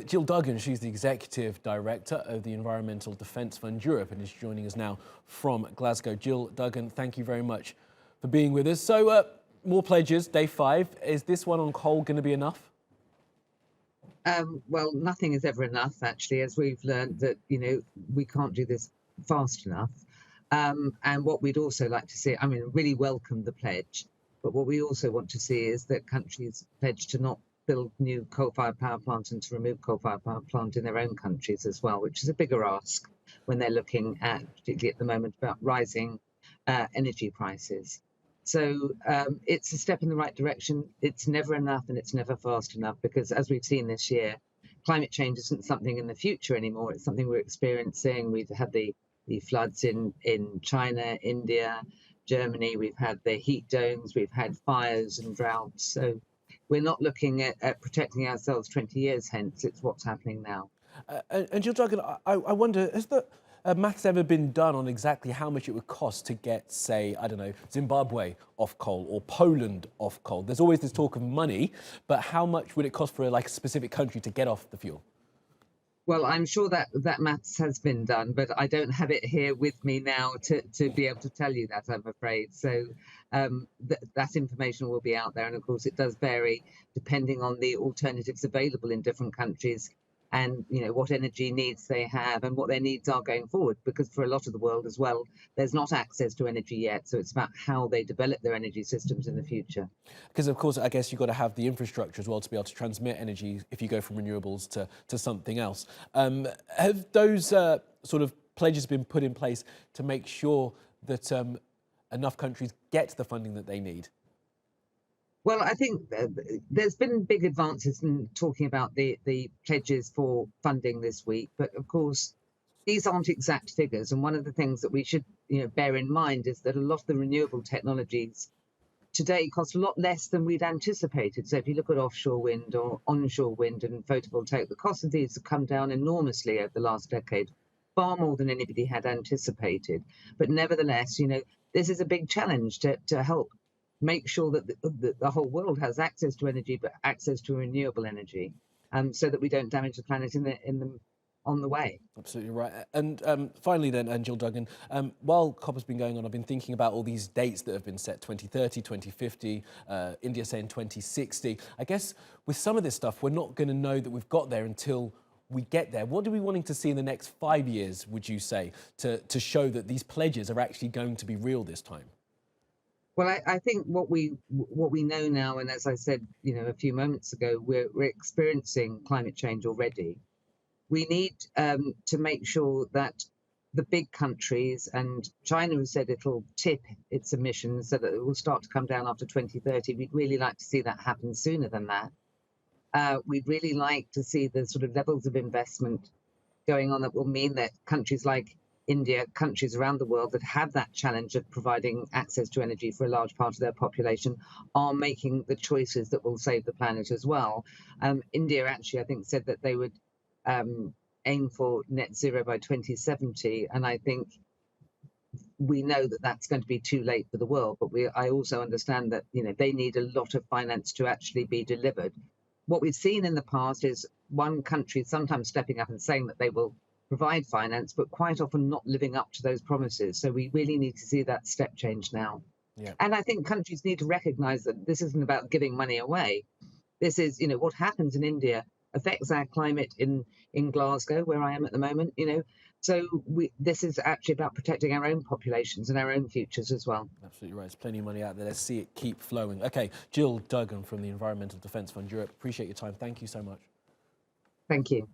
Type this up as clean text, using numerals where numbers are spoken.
Jill Duggan. She's the Executive Director of the Environmental Defence Fund Europe and is joining us now from Glasgow. Jill Duggan, thank you very much for being with us. So, more pledges, day 5. Is this one on coal going to be enough? Well, nothing is ever enough, actually, as we've learned that, we can't do this fast enough. And what we'd also like to see, really welcome the pledge, but what we also want to see is that countries pledge to not build new coal-fired power plants and to remove coal-fired power plant in their own countries as well, which is a bigger ask when they're looking at, particularly at the moment, about rising energy prices. So it's a step in the right direction. It's never enough and it's never fast enough because, as we've seen this year, climate change isn't something in the future anymore. It's something we're experiencing. We've had the floods in China, India, Germany. We've had the heat domes. We've had fires and droughts. So we're not looking at protecting ourselves 20 years hence. It's what's happening now. And Jill Duggan, I wonder, has the maths ever been done on exactly how much it would cost to get, say, I don't know, Zimbabwe off coal or Poland off coal? There's always this talk of money, but how much would it cost for a specific country to get off the fuel? Well, I'm sure that maths has been done, but I don't have it here with me now to be able to tell you that, I'm afraid. So that information will be out there. And of course, it does vary depending on the alternatives available in different countries and what energy needs they have and what their needs are going forward, because for a lot of the world as well, there's not access to energy yet. So it's about how they develop their energy systems in the future. Because of course, I guess you've got to have the infrastructure as well to be able to transmit energy if you go from renewables to something else. Have those sort of pledges been put in place to make sure that enough countries get the funding that they need? Well, I think there's been big advances in talking about the pledges for funding this week, but of course, these aren't exact figures. And one of the things that we should bear in mind is that a lot of the renewable technologies today cost a lot less than we'd anticipated. So if you look at offshore wind or onshore wind and photovoltaic, the cost of these have come down enormously over the last decade, far more than anybody had anticipated. But nevertheless, this is a big challenge to help make sure that the whole world has access to energy, but access to renewable energy, so that we don't damage the planet on the way. Absolutely right. And finally then, and Jill Duggan, while COP has been going on, I've been thinking about all these dates that have been set, 2030, 2050, India saying 2060. I guess with some of this stuff, we're not going to know that we've got there until we get there. What are we wanting to see in the next 5 years, would you say, to show that these pledges are actually going to be real this time? Well, I think what we know now, and as I said, a few moments ago, we're experiencing climate change already. We need to make sure that the big countries, and China has said it'll tip its emissions so that it will start to come down after 2030. We'd really like to see that happen sooner than that. We'd really like to see the sort of levels of investment going on that will mean that countries like India, countries around the world that have that challenge of providing access to energy for a large part of their population, are making the choices that will save the planet as well. India actually, I think, said that they would aim for net zero by 2070, and I think we know that that's going to be too late for the world. But I also understand that they need a lot of finance to actually be delivered. What we've seen in the past is one country sometimes stepping up and saying that they will provide finance, but quite often not living up to those promises. So we really need to see that step change now. Yeah. And I think countries need to recognize that this isn't about giving money away. This is, what happens in India affects our climate in Glasgow, where I am at the moment, So this is actually about protecting our own populations and our own futures as well. Absolutely right. There's plenty of money out there. Let's see it keep flowing. Okay, Jill Duggan from the Environmental Defence Fund Europe. Appreciate your time. Thank you so much. Thank you.